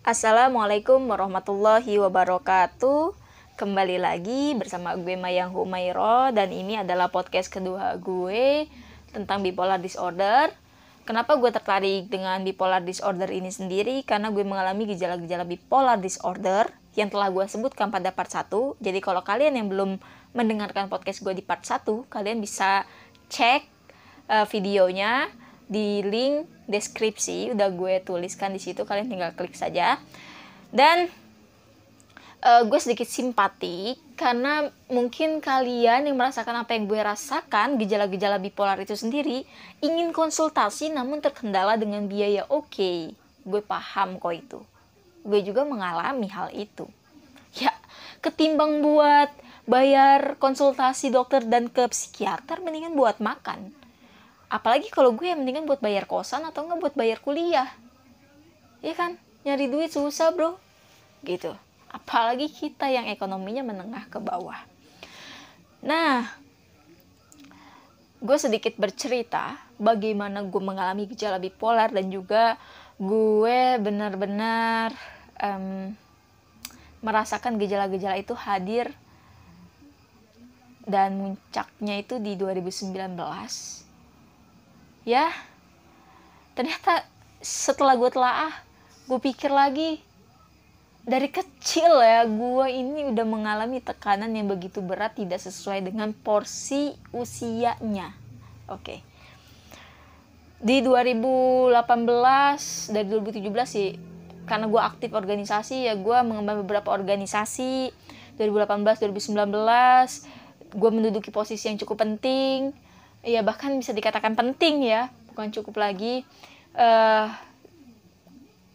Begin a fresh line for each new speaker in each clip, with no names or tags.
Assalamualaikum warahmatullahi wabarakatuh. Kembali lagi bersama gue Mayang Humairo, dan ini adalah podcast kedua gue tentang bipolar disorder. Kenapa gue tertarik dengan bipolar disorder ini sendiri? Karena gue mengalami gejala-gejala bipolar disorder yang telah gue sebutkan pada part 1. Jadi kalau kalian yang belum mendengarkan podcast gue di part 1, kalian bisa cek videonya di link deskripsi, udah gue tuliskan di situ, kalian tinggal klik saja. Dan gue sedikit simpati karena mungkin kalian yang merasakan apa yang gue rasakan, gejala-gejala bipolar itu sendiri, ingin konsultasi namun terkendala dengan biaya. Oke, gue paham kok itu. Gue juga mengalami hal itu. Ya, ketimbang buat bayar konsultasi dokter dan ke psikiater, mendingan buat makan. Apalagi kalau gue mendingan buat bayar kosan atau enggak buat bayar kuliah. Ya kan? Nyari duit susah, bro. Gitu. Apalagi kita yang ekonominya menengah ke bawah. Nah, gue sedikit bercerita bagaimana gue mengalami gejala bipolar, dan juga gue benar-benar merasakan gejala-gejala itu hadir dan muncaknya itu di 2019. Ya, ternyata setelah gue telaah, gue pikir lagi, dari kecil ya, gue ini udah mengalami tekanan yang begitu berat, tidak sesuai dengan porsi usianya. Oke. Di 2018, dari 2017 sih, karena gue aktif organisasi, ya gue mengembang beberapa organisasi. 2018, 2019, gue menduduki posisi yang cukup penting. Ya bahkan bisa dikatakan penting ya, bukan cukup lagi.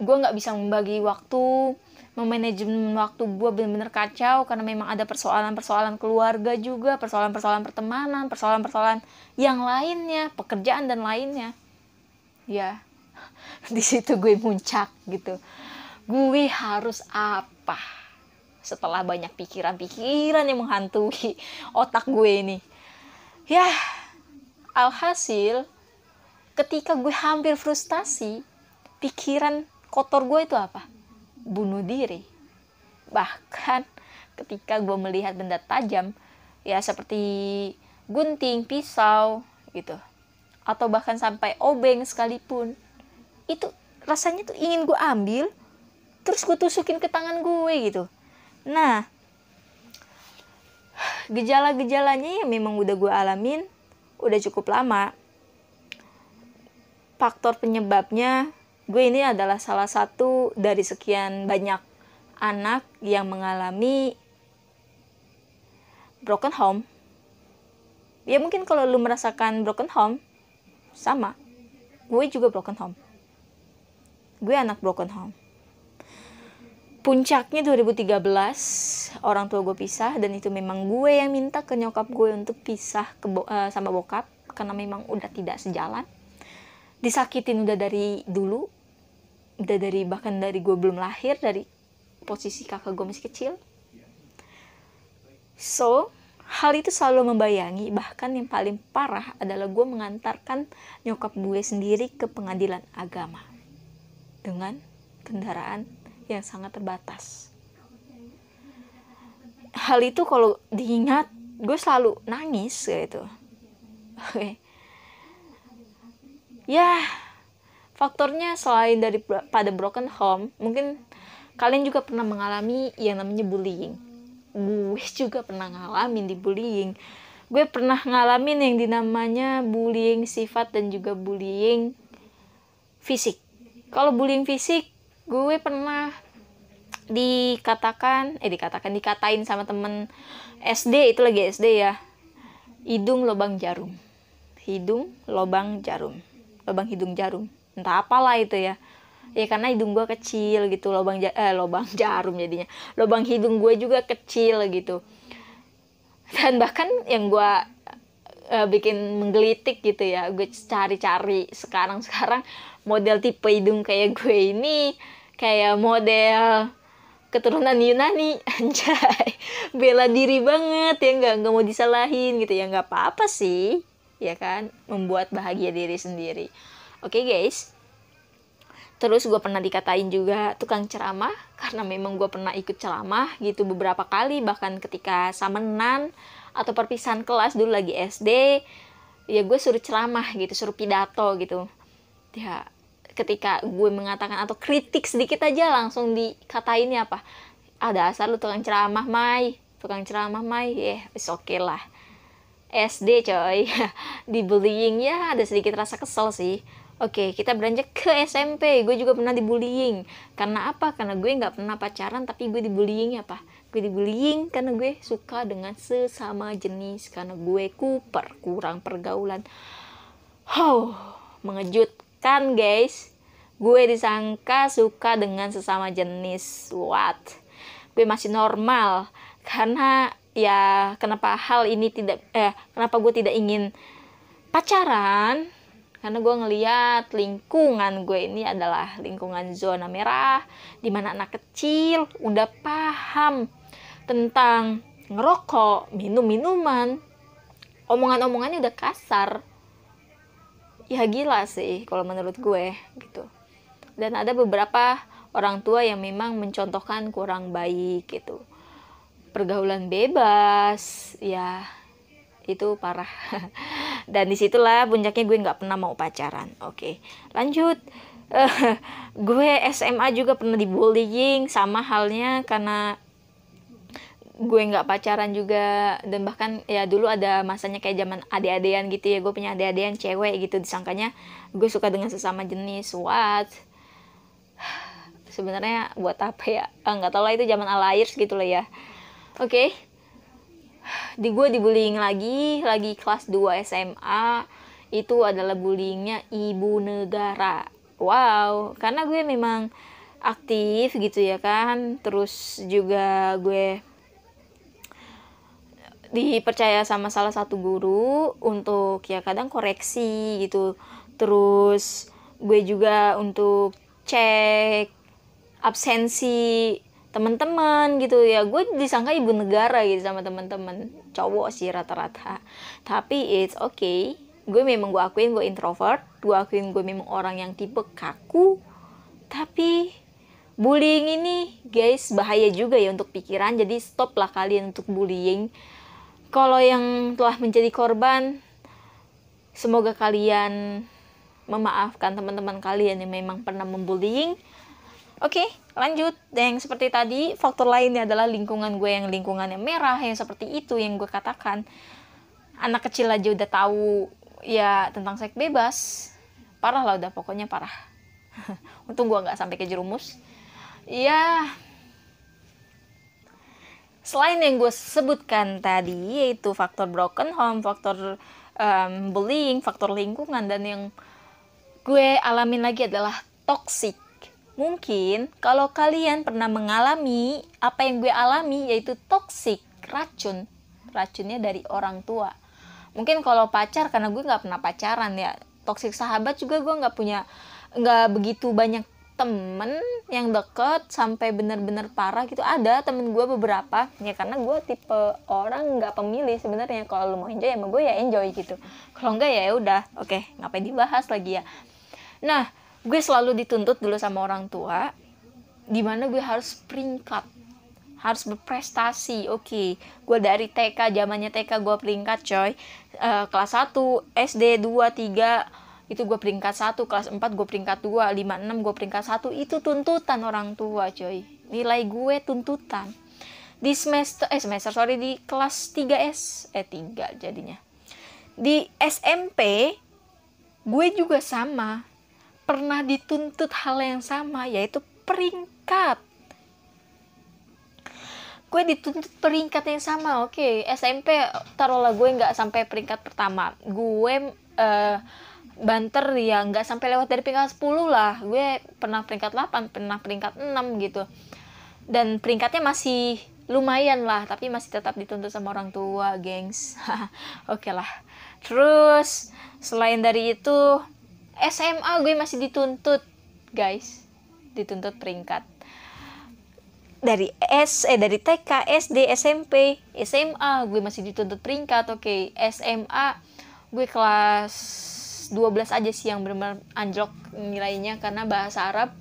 Gue nggak bisa membagi waktu, memanajemen waktu gue benar-benar kacau karena memang ada persoalan-persoalan keluarga juga, persoalan-persoalan pertemanan, persoalan-persoalan yang lainnya, pekerjaan dan lainnya. Ya, di situ gue muncak gitu. Gue harus apa? Setelah banyak pikiran-pikiran yang menghantui otak gue ini. Ya, alhasil ketika gue hampir frustasi, pikiran kotor gue itu apa? Bunuh diri. Bahkan ketika gue melihat benda tajam, ya seperti gunting, pisau gitu, atau bahkan sampai obeng sekalipun, itu rasanya tuh ingin gue ambil, terus gue tusukin ke tangan gue gitu. Nah, gejala-gejalanya ya memang udah gue alamin udah cukup lama. Faktor penyebabnya, gue ini adalah salah satu dari sekian banyak anak yang mengalami broken home. Ya mungkin kalau lu merasakan broken home, sama. Gue juga broken home. Gue anak broken home. Puncaknya 2013, orang tua gue pisah, dan itu memang gue yang minta ke nyokap gue untuk pisah sama bokap, karena memang udah tidak sejalan. Disakitin udah dari dulu, bahkan dari gue belum lahir, dari posisi kakak gue masih kecil. So, hal itu selalu membayangi. Bahkan yang paling parah adalah gue mengantarkan nyokap gue sendiri ke pengadilan agama dengan kendaraan yang sangat terbatas. Hal itu kalau diingat, gue selalu nangis gitu. Ya, faktornya selain pada broken home, mungkin kalian juga pernah mengalami yang namanya bullying. Gue juga pernah ngalamin di bullying. Gue pernah ngalamin yang dinamanya bullying sifat dan juga bullying fisik. Kalau bullying fisik, gue pernah dikatain sama temen SD, itu lagi SD ya, hidung lubang jarum, lubang hidung jarum, entah apalah itu ya. Ya karena hidung gue kecil gitu, lubang jarum jadinya, lubang hidung gue juga kecil gitu. Dan bahkan yang gue bikin menggelitik gitu ya, gue cari-cari sekarang model tipe hidung kayak gue ini kayak model keturunan Yunani. Anjay, bela diri banget ya, nggak mau disalahin gitu ya, nggak apa-apa sih ya kan, membuat bahagia diri sendiri. Oke guys, Terus gue pernah dikatain juga tukang ceramah, karena memang gue pernah ikut ceramah gitu beberapa kali, bahkan ketika samenan atau perpisahan kelas dulu lagi SD, ya gue suruh ceramah gitu, suruh pidato gitu. Ya ketika gue mengatakan atau kritik sedikit aja langsung dikatainnya apa? Ada asal lu tukang ceramah, Mai. Tukang ceramah, Mai. It's okay lah. SD coy. Dibullying ya ada sedikit rasa kesel sih. Oke, kita beranjak ke SMP. Gue juga pernah dibullying. Karena apa? Karena gue nggak pernah pacaran, tapi gue dibullying apa? Gue dibullying karena gue suka dengan sesama jenis. Karena gue kurang pergaulan. Mengejutkan guys. Gue disangka suka dengan sesama jenis. What? Gue masih normal. Karena ya kenapa kenapa gue tidak ingin pacaran, karena gue ngeliat lingkungan gue ini adalah lingkungan zona merah, dimana anak kecil udah paham tentang ngerokok, minum-minuman, omongan-omongannya udah kasar. Ya gila sih kalau menurut gue gitu. Dan ada beberapa orang tua yang memang mencontohkan kurang baik gitu. Pergaulan bebas, ya itu parah. Dan disitulah puncaknya gue nggak pernah mau pacaran. Oke, lanjut. Gue SMA juga pernah dibullying, sama halnya karena gue nggak pacaran juga. Dan bahkan ya dulu ada masanya kayak zaman ade-adean gitu ya, gue punya ade-adean cewek gitu, disangkanya gue suka dengan sesama jenis. What? Sebenarnya buat apa ya? Nggak tahu lah, itu zaman alayers gitu lah ya. Oke. Gue dibullying lagi kelas 2 SMA. Itu adalah bullyingnya ibu negara. Wow, karena gue memang aktif gitu ya kan. Terus juga gue dipercaya sama salah satu guru untuk ya kadang koreksi gitu. Terus gue juga untuk cek absensi teman-teman gitu ya. Gue disangka ibu negara gitu sama teman-teman cowok sih rata-rata, tapi it's okay. Gue akuin gue introvert, gue akuin gue memang orang yang tipe kaku. Tapi bullying ini guys bahaya juga ya untuk pikiran, jadi stop lah kalian untuk bullying. Kalau yang telah menjadi korban, semoga kalian memaafkan teman-teman kalian yang memang pernah membullying. Oke, lanjut. Yang seperti tadi, faktor lainnya adalah lingkungan gue yang lingkungannya merah, yang seperti itu yang gue katakan. Anak kecil aja udah tahu ya tentang seks bebas. Parah lah udah, pokoknya parah. Untung gue nggak sampai kejerumus. Ya, selain yang gue sebutkan tadi, yaitu faktor broken home, faktor bullying, faktor lingkungan, dan yang gue alamin lagi adalah toxic. Mungkin kalau kalian pernah mengalami apa yang gue alami, yaitu toksik, racunnya dari orang tua. Mungkin kalau pacar, karena gue nggak pernah pacaran ya. Toksik sahabat juga gue nggak begitu banyak temen yang deket sampai benar-benar parah gitu. Ada temen gue beberapa ya, karena gue tipe orang nggak pemilih sebenarnya. Kalau lo mau enjoy sama gue ya enjoy gitu. Kalau enggak ya udah, oke, ngapain dibahas lagi ya. Nah, gue selalu dituntut dulu sama orang tua, dimana gue harus peringkat, harus berprestasi. Oke, gue dari TK, zamannya TK gue peringkat coy. Kelas 1, SD 2, 3 itu gue peringkat 1, kelas 4 gue peringkat 2, 5, 6 gue peringkat 1. Itu tuntutan orang tua coy. Nilai gue tuntutan. Di di kelas 3 3 jadinya. Di SMP gue juga sama. Pernah dituntut hal yang sama, yaitu peringkat. Gue dituntut peringkat yang sama. Oke, SMP taruhlah gue nggak sampai peringkat pertama. Gue banter ya nggak sampai lewat dari peringkat 10 lah. Gue pernah peringkat 8, pernah peringkat 6 gitu. Dan peringkatnya masih lumayan lah, tapi masih tetap dituntut sama orang tua, gengs. Oke lah. Terus selain dari itu, SMA gue masih dituntut, guys. Dituntut peringkat. Dari TK, SD, SMP, SMA gue masih dituntut peringkat. Oke, SMA gue kelas 12 aja sih yang benar-benar anjlok nilainya, karena bahasa Arab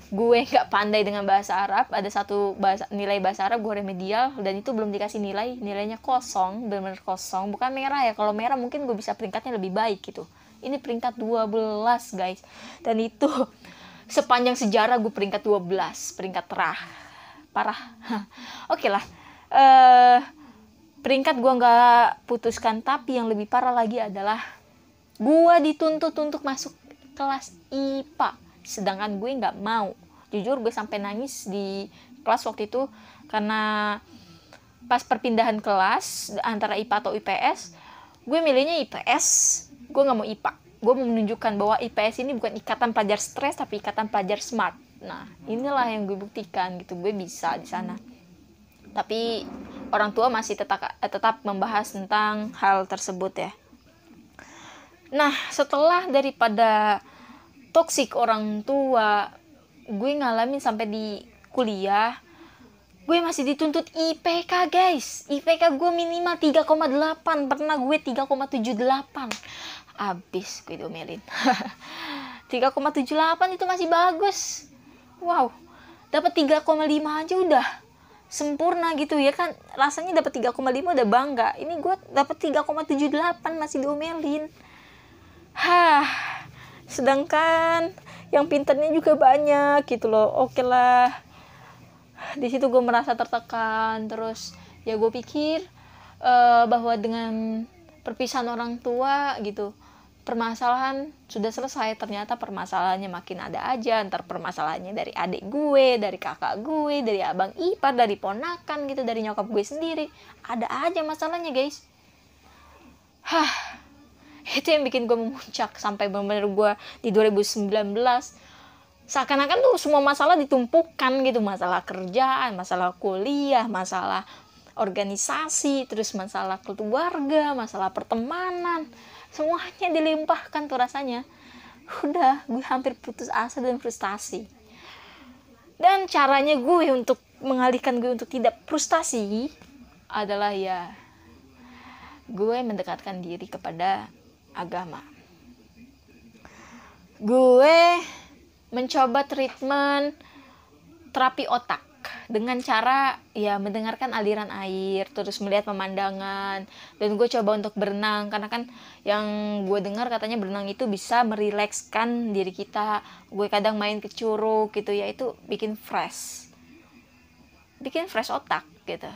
gue nggak pandai dengan bahasa Arab. Ada satu nilai bahasa Arab gue remedial, dan itu belum dikasih nilainya kosong, benar-benar kosong, bukan merah ya. Kalau merah mungkin gue bisa peringkatnya lebih baik gitu. Ini peringkat 12 guys, dan itu sepanjang sejarah gue peringkat 12, peringkat parah. Oke lah, peringkat gue nggak putuskan. Tapi yang lebih parah lagi adalah gue dituntut untuk masuk kelas IPA, sedangkan gue nggak mau. Jujur gue sampai nangis di kelas waktu itu, karena pas perpindahan kelas antara IPA atau IPS, gue milihnya IPS. Gue nggak mau IPA. Gue mau menunjukkan bahwa IPS ini bukan ikatan pelajar stres, tapi ikatan pelajar smart. Nah, inilah yang gue buktikan gitu, gue bisa di sana. Tapi orang tua masih tetap membahas tentang hal tersebut ya. Nah, setelah daripada toksik orang tua, gue ngalamin sampai di kuliah, gue masih dituntut IPK guys. IPK gue minimal 3,8, pernah gue 3,78. Abis gue diomelin. 3,78 itu masih bagus. Wow, dapat 3,5 aja udah sempurna gitu ya kan. Rasanya dapat 3,5 udah bangga. Ini gue dapat 3,78 masih diomelin. Sedangkan yang pintarnya juga banyak gitu loh. Oke lah, di situ gue merasa tertekan. Terus ya gue pikir bahwa dengan perpisahan orang tua gitu, permasalahan sudah selesai. Ternyata permasalahannya makin ada aja. Ntar permasalahannya dari adik gue, dari kakak gue, dari abang ipar, dari ponakan gitu, dari nyokap gue sendiri. Ada aja masalahnya guys. Itu yang bikin gue memuncak sampai benar-benar gue di 2019 seakan-akan tuh semua masalah ditumpukan gitu. Masalah kerjaan, masalah kuliah, masalah organisasi, terus masalah keluarga, masalah pertemanan, semuanya dilimpahkan tuh rasanya. Udah, gue hampir putus asa dan frustasi. Dan caranya gue untuk mengalihkan gue untuk tidak frustasi adalah ya gue mendekatkan diri kepada agama. Gue mencoba treatment terapi otak dengan cara ya mendengarkan aliran air, terus melihat pemandangan, dan gue coba untuk berenang, karena kan yang gue dengar katanya berenang itu bisa merilekskan diri kita. Gue kadang main ke curug gitu ya, itu bikin fresh otak gitu.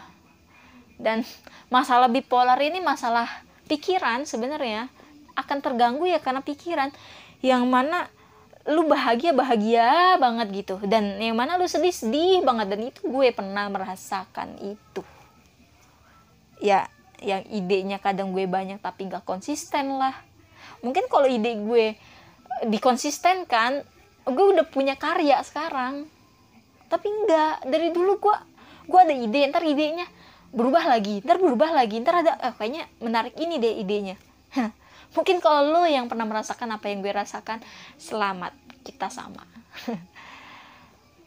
Dan masalah bipolar ini masalah pikiran sebenarnya, akan terganggu ya karena pikiran. Yang mana lu bahagia banget gitu, dan yang mana lu sedih banget. Dan itu gue pernah merasakan itu ya. Yang idenya kadang gue banyak tapi gak konsisten lah. Mungkin kalau ide gue dikonsistenkan, gue udah punya karya sekarang. Tapi enggak, dari dulu gue ada ide, ntar idenya berubah lagi, ntar ada kayaknya menarik ini deh idenya. Mungkin kalau lo yang pernah merasakan apa yang gue rasakan, selamat, kita sama.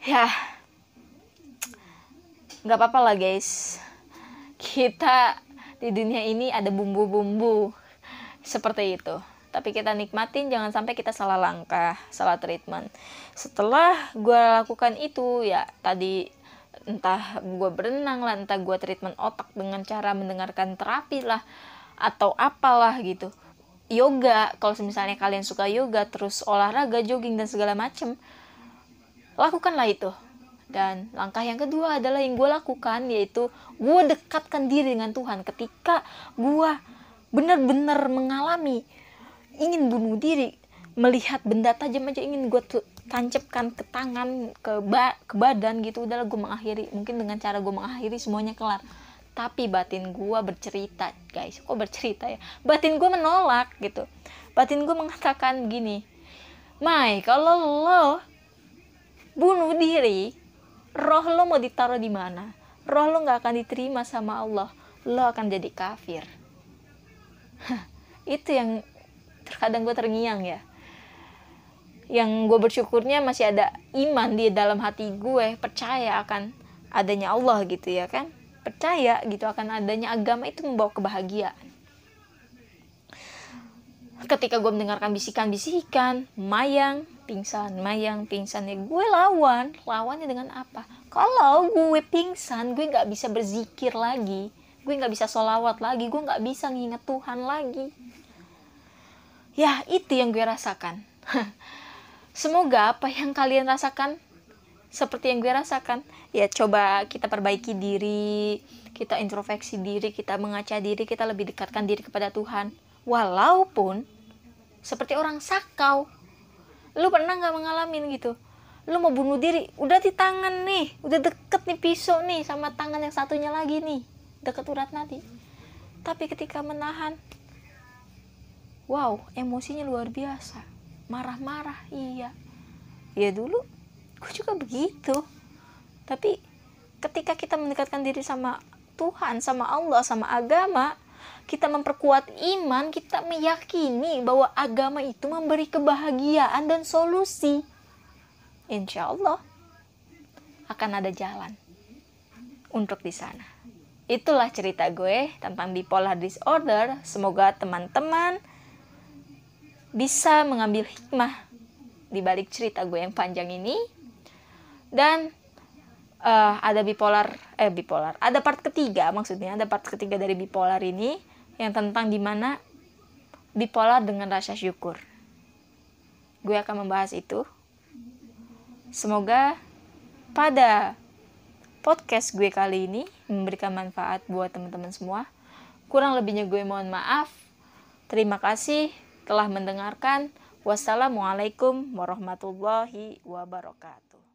Ya, nggak apa-apa lah guys. Kita di dunia ini ada bumbu-bumbu seperti itu. Tapi kita nikmatin, jangan sampai kita salah langkah, salah treatment. Setelah gue lakukan itu, ya tadi entah gue berenang lah, entah gue treatment otak dengan cara mendengarkan terapi lah, atau apalah gitu. Yoga, kalau misalnya kalian suka yoga, terus olahraga, jogging dan segala macem, lakukanlah itu. Dan langkah yang kedua adalah yang gue lakukan, yaitu gue dekatkan diri dengan Tuhan. Ketika gue benar-benar mengalami ingin bunuh diri, melihat benda tajam aja ingin gue tancapkan ke tangan, ke badan gitu, udahlah gue mengakhiri. Mungkin dengan cara gue mengakhiri semuanya kelar. Tapi batin gue bercerita guys. Kok bercerita ya? Batin gue menolak gitu. Batin gue mengatakan gini, Mai, kalau lo bunuh diri, roh lo mau ditaruh di mana? Roh lo gak akan diterima sama Allah. Lo akan jadi kafir. Itu yang terkadang gue terngiang ya. Yang gue bersyukurnya masih ada iman di dalam hati gue, percaya akan adanya Allah gitu ya kan, percaya gitu akan adanya agama itu membawa kebahagiaan. Ketika gue mendengarkan bisikan-bisikan, Mayang pingsan ya gue lawannya dengan apa? Kalau gue pingsan, gue nggak bisa berzikir lagi, gue nggak bisa sholawat lagi, gue nggak bisa nginget Tuhan lagi. Ya, itu yang gue rasakan. Semoga apa yang kalian rasakan seperti yang gue rasakan. Ya, coba kita perbaiki diri, kita introspeksi diri, kita mengaca diri, kita lebih dekatkan diri kepada Tuhan. Walaupun seperti orang sakau, lu pernah gak ngalamin gitu, lu mau bunuh diri, udah di tangan nih, udah deket nih pisau nih, sama tangan yang satunya lagi nih, deket urat nadi, tapi ketika menahan, wow, emosinya luar biasa, marah-marah. Iya, ya dulu gue juga begitu, tapi ketika kita mendekatkan diri sama Tuhan, sama Allah, sama agama, kita memperkuat iman, kita meyakini bahwa agama itu memberi kebahagiaan dan solusi. Insya Allah akan ada jalan untuk di sana. Itulah cerita gue tentang bipolar disorder. Semoga teman-teman bisa mengambil hikmah di balik cerita gue yang panjang ini. Dan ada ada part ketiga, maksudnya ada part ketiga dari bipolar ini, yang tentang dimana bipolar dengan rasa syukur. Gue akan membahas itu. Semoga pada podcast gue kali ini memberikan manfaat buat teman-teman semua. Kurang lebihnya gue mohon maaf. Terima kasih telah mendengarkan. Wassalamualaikum warahmatullahi wabarakatuh.